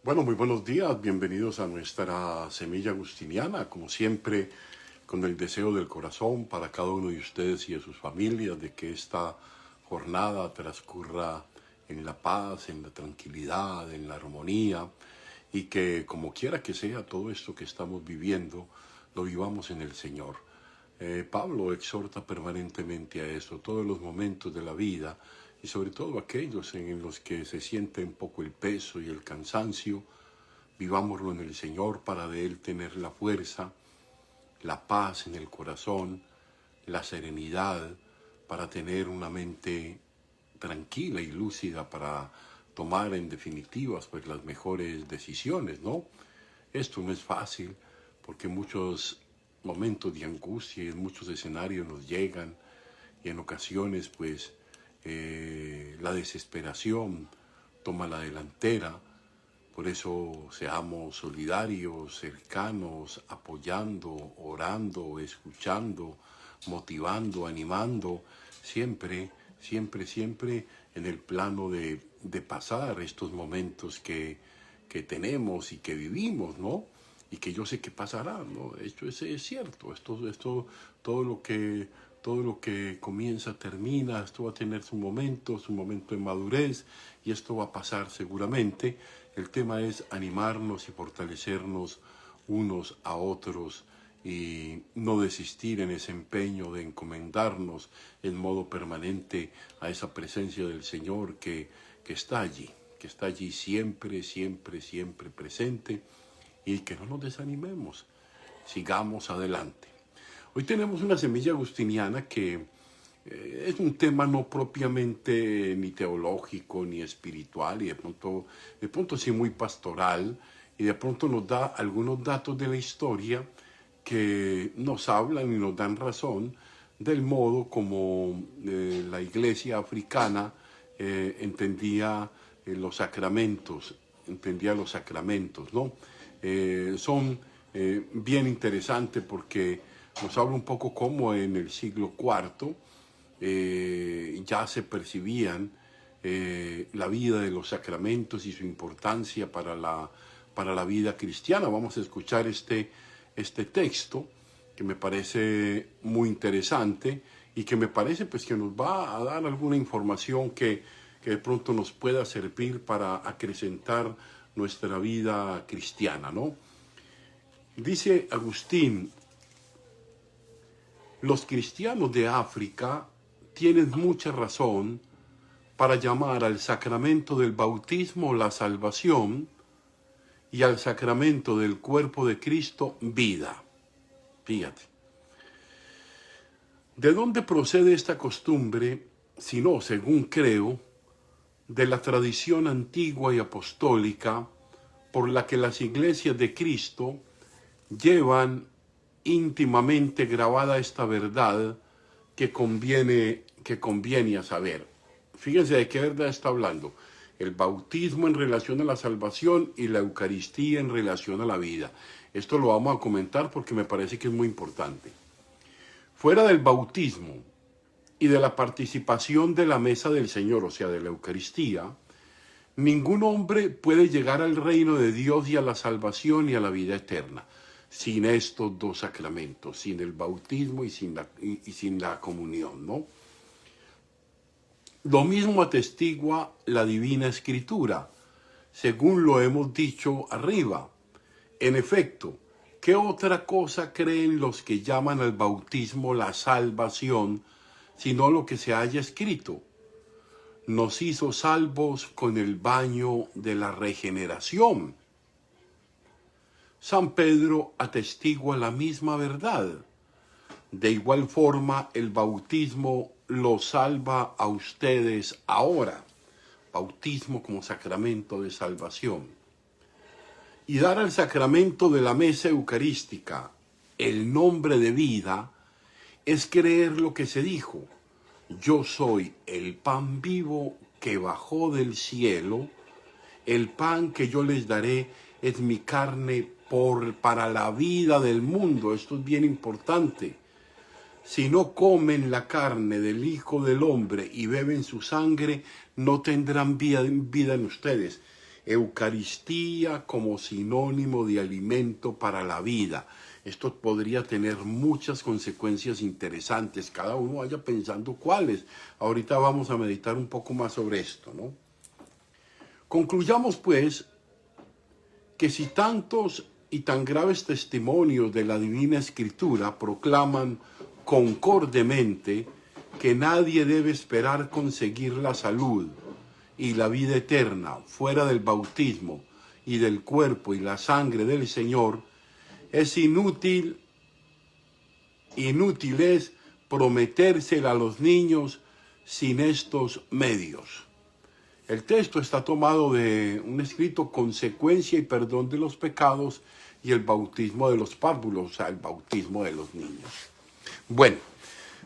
Bueno, muy buenos días, bienvenidos a nuestra semilla agustiniana, como siempre, con el deseo del corazón para cada uno de ustedes y de sus familias de que esta jornada transcurra en la paz, en la tranquilidad, en la armonía y que como quiera que sea todo esto que estamos viviendo, lo vivamos en el Señor. Pablo exhorta permanentemente a eso, todos los momentos de la vida y sobre todo aquellos en los que se siente un poco el peso y el cansancio, vivámoslo en el Señor para de Él tener la fuerza, la paz en el corazón, la serenidad, para tener una mente tranquila y lúcida para tomar en definitivas pues las mejores decisiones, ¿no? Esto no es fácil porque muchos momentos de angustia y en muchos escenarios nos llegan y en ocasiones pues la desesperación toma la delantera. Por eso seamos solidarios, cercanos, apoyando, orando, escuchando, motivando, animando, siempre, siempre en el plano de pasar estos momentos que tenemos y que vivimos, ¿no? Y que yo sé que pasará, ¿no? Esto es cierto, todo lo que comienza termina, esto va a tener su momento de madurez y esto va a pasar seguramente. El tema es animarnos y fortalecernos unos a otros y no desistir en ese empeño de encomendarnos en modo permanente a esa presencia del Señor que está allí siempre, siempre, siempre presente y que no nos desanimemos, sigamos adelante. Hoy tenemos una semilla agustiniana que es un tema no propiamente ni teológico ni espiritual y de pronto sí muy pastoral y de pronto nos da algunos datos de la historia que nos hablan y nos dan razón del modo como la iglesia africana entendía los sacramentos, ¿no? Son bien interesantes porque nos habla un poco cómo en el siglo IV ya se percibían la vida de los sacramentos y su importancia para la vida cristiana. Vamos a escuchar este texto que me parece muy interesante y que me parece pues que nos va a dar alguna información que de pronto nos pueda servir para acrecentar nuestra vida cristiana, ¿no? Dice Agustín: los cristianos de África tienen mucha razón para llamar al sacramento del bautismo la salvación y al sacramento del cuerpo de Cristo vida. Fíjate. ¿De dónde procede esta costumbre? Si no, según creo, de la tradición antigua y apostólica por la que las iglesias de Cristo llevan íntimamente grabada esta verdad que conviene a saber. Fíjense de qué verdad está hablando. El bautismo en relación a la salvación y la Eucaristía en relación a la vida. Esto lo vamos a comentar porque me parece que es muy importante. Fuera del bautismo y de la participación de la mesa del Señor, o sea, de la Eucaristía, ningún hombre puede llegar al reino de Dios y a la salvación y a la vida eterna sin estos dos sacramentos, sin el bautismo y sin la comunión, ¿no? Lo mismo atestigua la Divina Escritura, según lo hemos dicho arriba. En efecto, ¿qué otra cosa creen los que llaman al bautismo la salvación, sino lo que se haya escrito? Nos hizo salvos con el baño de la regeneración. San Pedro atestigua la misma verdad. De igual forma, el bautismo los salva a ustedes ahora. Bautismo como sacramento de salvación. Y dar al sacramento de la mesa eucarística el nombre de vida es creer lo que se dijo: yo soy el pan vivo que bajó del cielo, el pan que yo les daré es mi carne para la vida del mundo. Esto es bien importante. Si no comen la carne del Hijo del Hombre y beben su sangre, no tendrán vida en ustedes. Eucaristía como sinónimo de alimento para la vida. Esto podría tener muchas consecuencias interesantes. Cada uno vaya pensando cuáles. Ahorita vamos a meditar un poco más sobre esto, ¿no? Concluyamos, pues, que si tantos y tan graves testimonios de la Divina Escritura proclaman concordemente que nadie debe esperar conseguir la salud y la vida eterna fuera del bautismo y del cuerpo y la sangre del Señor, es inútil es prometérsela a los niños sin estos medios. El texto está tomado de un escrito Consecuencia y perdón de los pecados y el bautismo de los párvulos, o sea, el bautismo de los niños. Bueno,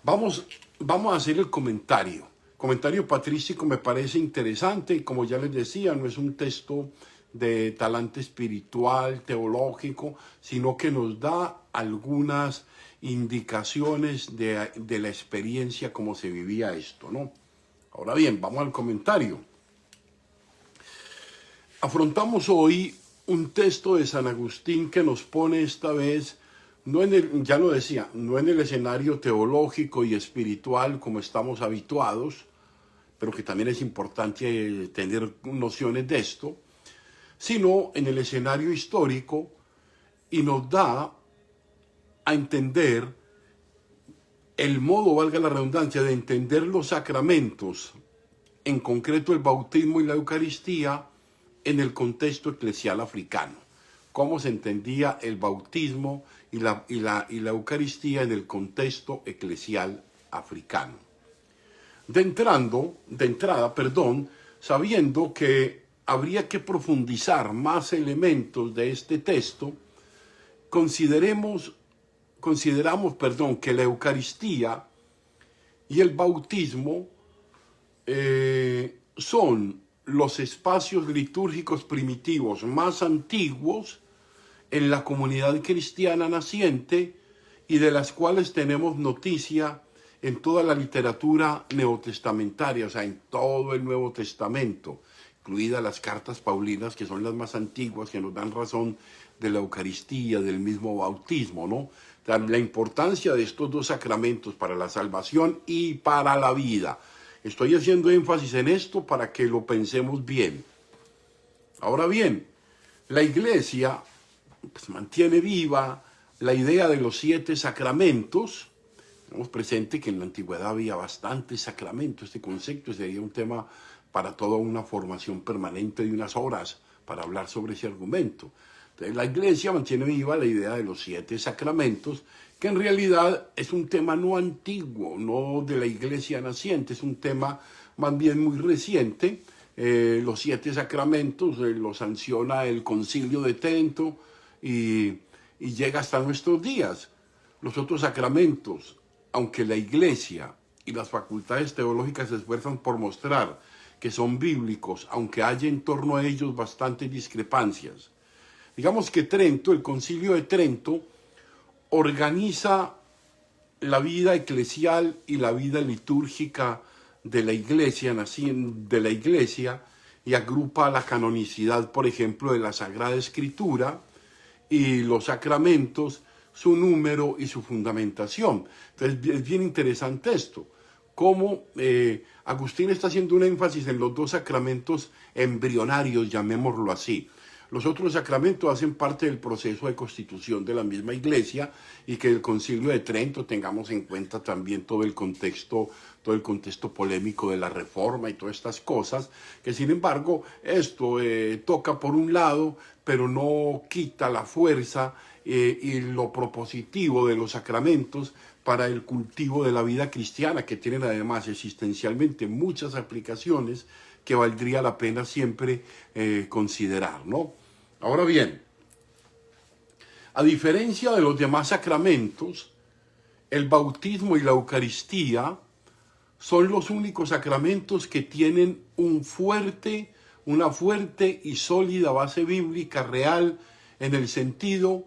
vamos a hacer el comentario. Comentario patrístico me parece interesante y, como ya les decía, no es un texto de talante espiritual, teológico, sino que nos da algunas indicaciones de la experiencia, cómo se vivía esto, ¿no? Ahora bien, vamos al comentario. Afrontamos hoy un texto de San Agustín que nos pone esta vez, no en el escenario teológico y espiritual como estamos habituados, pero que también es importante tener nociones de esto, sino en el escenario histórico, y nos da a entender el modo, valga la redundancia, de entender los sacramentos, en concreto el bautismo y la Eucaristía, en el contexto eclesial africano. Cómo se entendía el bautismo y la Eucaristía en el contexto eclesial africano. De entrada, sabiendo que habría que profundizar más elementos de este texto, consideramos que la Eucaristía y el bautismo son los espacios litúrgicos primitivos más antiguos en la comunidad cristiana naciente y de las cuales tenemos noticia en toda la literatura neotestamentaria, o sea, en todo el Nuevo Testamento, incluidas las cartas paulinas, que son las más antiguas, que nos dan razón de la Eucaristía, del mismo bautismo, ¿no? La importancia de estos dos sacramentos para la salvación y para la vida. Estoy haciendo énfasis en esto para que lo pensemos bien. Ahora bien, la Iglesia pues mantiene viva la idea de los 7 sacramentos. Tenemos presente que en la antigüedad había bastantes sacramentos. Este concepto sería un tema para toda una formación permanente de unas horas para hablar sobre ese argumento. Entonces, la Iglesia mantiene viva la idea de los 7 sacramentos, que en realidad es un tema no antiguo, no de la Iglesia naciente, es un tema más bien muy reciente. Los 7 sacramentos los sanciona el Concilio de Trento y llega hasta nuestros días. Los otros sacramentos, aunque la Iglesia y las facultades teológicas se esfuerzan por mostrar que son bíblicos, aunque haya en torno a ellos bastantes discrepancias. Digamos que Trento, el Concilio de Trento, organiza la vida eclesial y la vida litúrgica de la Iglesia, y agrupa la canonicidad, por ejemplo, de la Sagrada Escritura y los sacramentos, su número y su fundamentación. Entonces es bien interesante esto, cómo Agustín está haciendo un énfasis en los 2 sacramentos embrionarios, llamémoslo así. Los otros sacramentos hacen parte del proceso de constitución de la misma Iglesia, y que el Concilio de Trento tengamos en cuenta también todo el contexto polémico de la Reforma y todas estas cosas, que sin embargo esto toca por un lado, pero no quita la fuerza y lo propositivo de los sacramentos para el cultivo de la vida cristiana, que tienen además existencialmente muchas aplicaciones que valdría la pena siempre considerar, ¿no? Ahora bien, a diferencia de los demás sacramentos, el bautismo y la Eucaristía son los únicos sacramentos que tienen una fuerte y sólida base bíblica real, en el sentido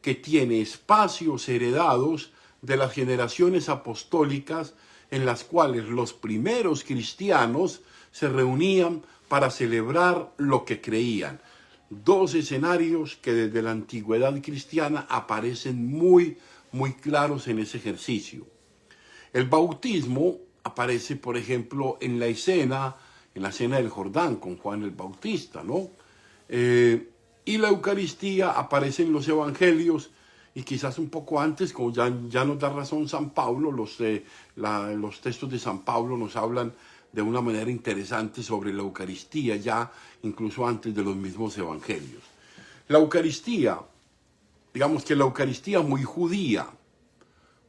que tiene espacios heredados de las generaciones apostólicas, en las cuales los primeros cristianos se reunían para celebrar lo que creían. Dos escenarios que desde la antigüedad cristiana aparecen muy claros en ese ejercicio. El bautismo aparece, por ejemplo, en la escena del Jordán con Juan el Bautista, ¿no? Y la Eucaristía aparece en los Evangelios y quizás un poco antes, como ya nos da razón San Pablo, los textos de San Pablo nos hablan de una manera interesante sobre la Eucaristía, ya incluso antes de los mismos Evangelios. La Eucaristía, digamos que la Eucaristía muy judía,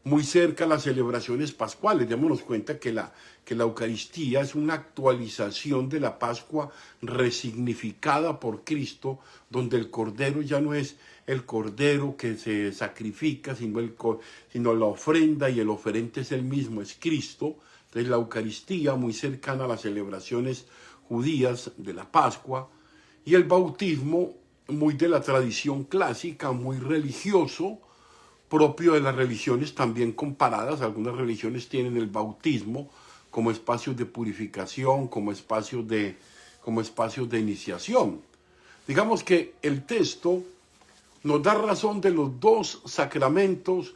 muy cerca a las celebraciones pascuales. Démonos cuenta que la Eucaristía es una actualización de la Pascua resignificada por Cristo, donde el Cordero ya no es el Cordero que se sacrifica, sino la ofrenda, y el oferente es el mismo, es Cristo. Entonces la Eucaristía muy cercana a las celebraciones judías de la Pascua, y el bautismo muy de la tradición clásica, muy religioso, propio de las religiones también comparadas. Algunas religiones tienen el bautismo como espacios de purificación, como espacios de iniciación. Digamos que el texto nos da razón de los dos sacramentos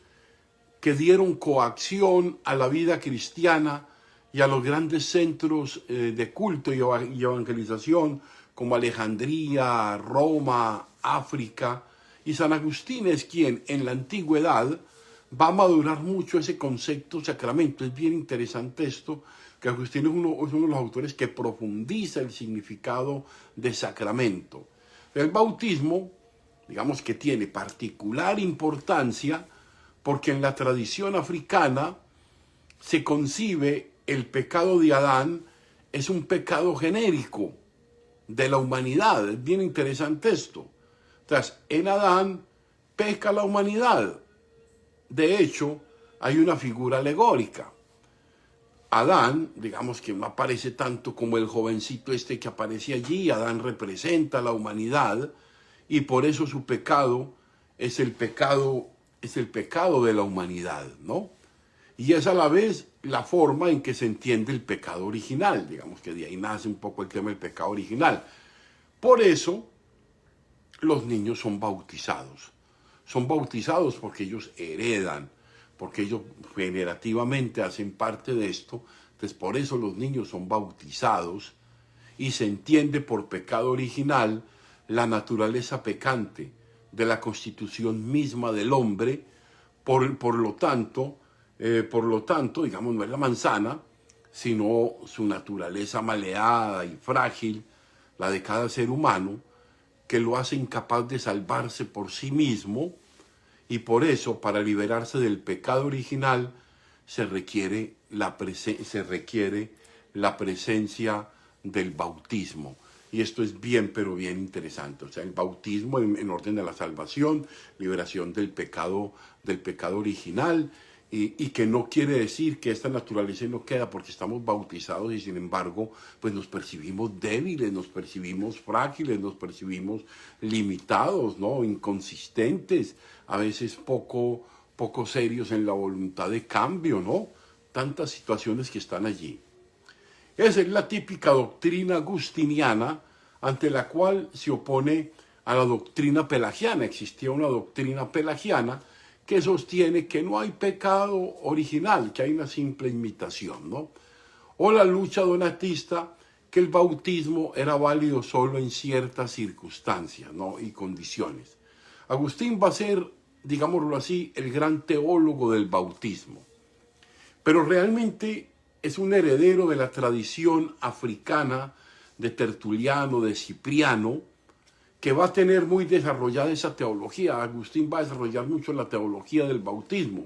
que dieron coacción a la vida cristiana y a los grandes centros de culto y evangelización como Alejandría, Roma, África. Y San Agustín es quien en la antigüedad va a madurar mucho ese concepto sacramento. Es bien interesante esto, que Agustín es uno de los autores que profundiza el significado de sacramento. El bautismo, digamos que tiene particular importancia porque en la tradición africana se concibe el pecado de Adán es un pecado genérico de la humanidad. Es bien interesante esto. Entonces, en Adán peca la humanidad. De hecho, hay una figura alegórica. Adán, digamos que no aparece tanto como el jovencito este que aparece allí. Adán representa a la humanidad y por eso su pecado es el pecado de la humanidad, ¿no? Y es a la vez la forma en que se entiende el pecado original. Digamos que de ahí nace un poco el tema del pecado original. Por eso, los niños son bautizados. Son bautizados porque ellos heredan, porque ellos generativamente hacen parte de esto. Entonces, por eso los niños son bautizados y se entiende por pecado original la naturaleza pecante de la constitución misma del hombre. Por lo tanto, digamos, no es la manzana, sino su naturaleza maleada y frágil, la de cada ser humano, que lo hace incapaz de salvarse por sí mismo, y por eso, para liberarse del pecado original, se requiere la presencia del bautismo. Y esto es bien, pero bien interesante. O sea, el bautismo en orden de la salvación, liberación del pecado original, y que no quiere decir que esta naturaleza no queda porque estamos bautizados y sin embargo pues nos percibimos débiles, nos percibimos frágiles, nos percibimos limitados, ¿no? Inconsistentes, a veces poco serios en la voluntad de cambio, ¿no? Tantas situaciones que están allí. Esa es la típica doctrina agustiniana ante la cual se opone a la doctrina pelagiana. Existía una doctrina pelagiana que sostiene que no hay pecado original, que hay una simple imitación, ¿no? O la lucha donatista, que el bautismo era válido solo en ciertas circunstancias, ¿no? Y condiciones. Agustín va a ser, digámoslo así, el gran teólogo del bautismo. Pero realmente es un heredero de la tradición africana de Tertuliano, de Cipriano, que va a tener muy desarrollada esa teología. Agustín va a desarrollar mucho la teología del bautismo.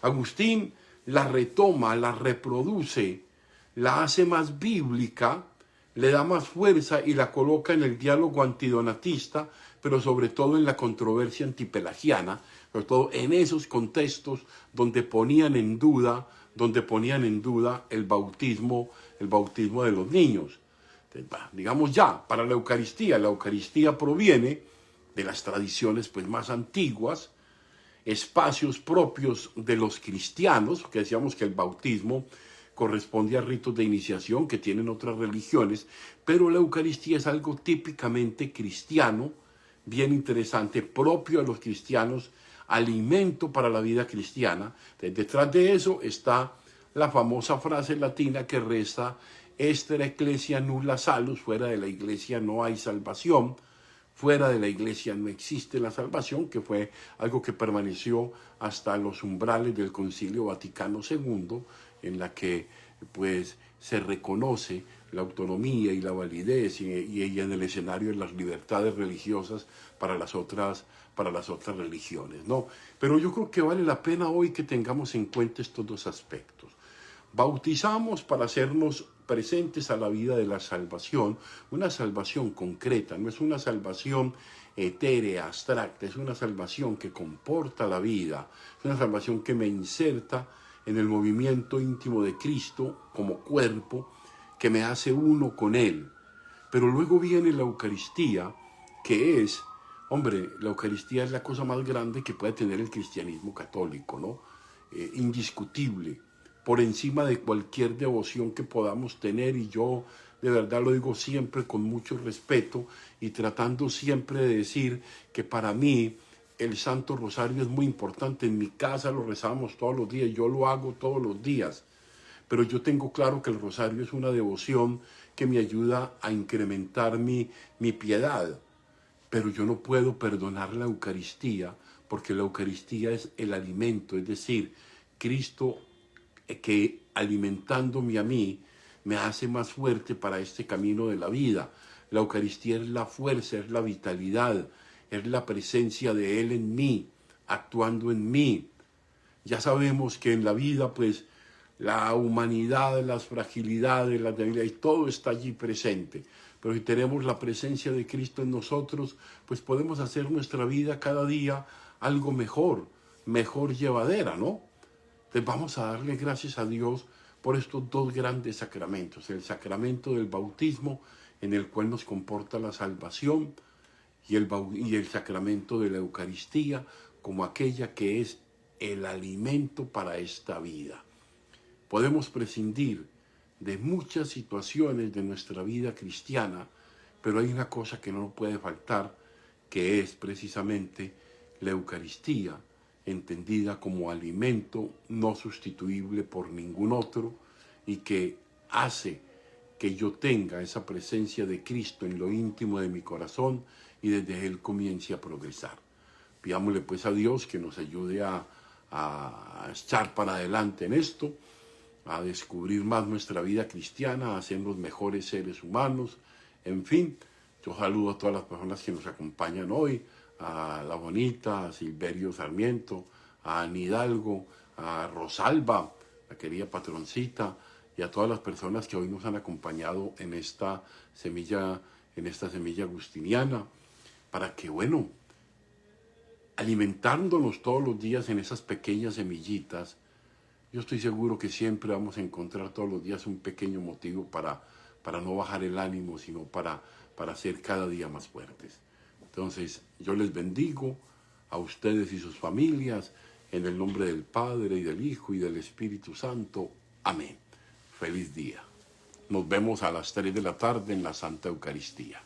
Agustín la retoma, la reproduce, la hace más bíblica, le da más fuerza y la coloca en el diálogo antidonatista, pero sobre todo en la controversia antipelagiana, sobre todo en esos contextos donde ponían en duda el bautismo de los niños. Digamos ya, para la Eucaristía proviene de las tradiciones pues más antiguas, espacios propios de los cristianos, que decíamos que el bautismo corresponde a ritos de iniciación que tienen otras religiones, pero la Eucaristía es algo típicamente cristiano, bien interesante, propio a los cristianos, alimento para la vida cristiana. Detrás de eso está la famosa frase latina que reza: Extra ecclesia nulla salus, fuera de la iglesia no hay salvación, fuera de la iglesia no existe la salvación, que fue algo que permaneció hasta los umbrales del Concilio Vaticano II, en la que pues se reconoce la autonomía y la validez y en el escenario de las libertades religiosas para las otras religiones, ¿no? Pero yo creo que vale la pena hoy que tengamos en cuenta estos dos aspectos. Bautizamos para hacernos presentes a la vida de la salvación, una salvación concreta, no es una salvación etérea, abstracta, es una salvación que comporta la vida, es una salvación que me inserta en el movimiento íntimo de Cristo como cuerpo, que me hace uno con Él. Pero luego viene la Eucaristía, que es, hombre, la Eucaristía es la cosa más grande que puede tener el cristianismo católico, ¿no? Indiscutible, por encima de cualquier devoción que podamos tener, y yo de verdad lo digo siempre con mucho respeto y tratando siempre de decir que para mí el Santo Rosario es muy importante. En mi casa lo rezamos todos los días, yo lo hago todos los días, pero yo tengo claro que el Rosario es una devoción que me ayuda a incrementar mi piedad, pero yo no puedo perdonar la Eucaristía, porque la Eucaristía es el alimento, es decir, Cristo que alimentándome a mí me hace más fuerte para este camino de la vida. La Eucaristía es la fuerza, es la vitalidad, es la presencia de Él en mí, actuando en mí. Ya sabemos que en la vida, pues, la humanidad, las fragilidades, las debilidades, todo está allí presente. Pero si tenemos la presencia de Cristo en nosotros, pues podemos hacer nuestra vida cada día algo mejor, mejor llevadera, ¿no? Entonces vamos a darle gracias a Dios por estos dos grandes sacramentos: el sacramento del bautismo, en el cual nos comporta la salvación, y el sacramento de la Eucaristía, como aquella que es el alimento para esta vida. Podemos prescindir de muchas situaciones de nuestra vida cristiana, pero hay una cosa que no puede faltar, que es precisamente la Eucaristía, entendida como alimento no sustituible por ningún otro, y que hace que yo tenga esa presencia de Cristo en lo íntimo de mi corazón y desde Él comience a progresar. Pidámosle pues a Dios que nos ayude a echar para adelante en esto, a descubrir más nuestra vida cristiana, a hacernos mejores seres humanos. En fin, yo saludo a todas las personas que nos acompañan hoy, a La Bonita, a Silverio Sarmiento, a Ana Hidalgo, a Rosalba, la querida patroncita, y a todas las personas que hoy nos han acompañado en esta semilla agustiniana, para que, bueno, alimentándonos todos los días en esas pequeñas semillitas, yo estoy seguro que siempre vamos a encontrar todos los días un pequeño motivo para no bajar el ánimo, sino para ser cada día más fuertes. Entonces, yo les bendigo a ustedes y sus familias, en el nombre del Padre, y del Hijo, y del Espíritu Santo. Amén. Feliz día. Nos vemos a las 3 de la tarde en la Santa Eucaristía.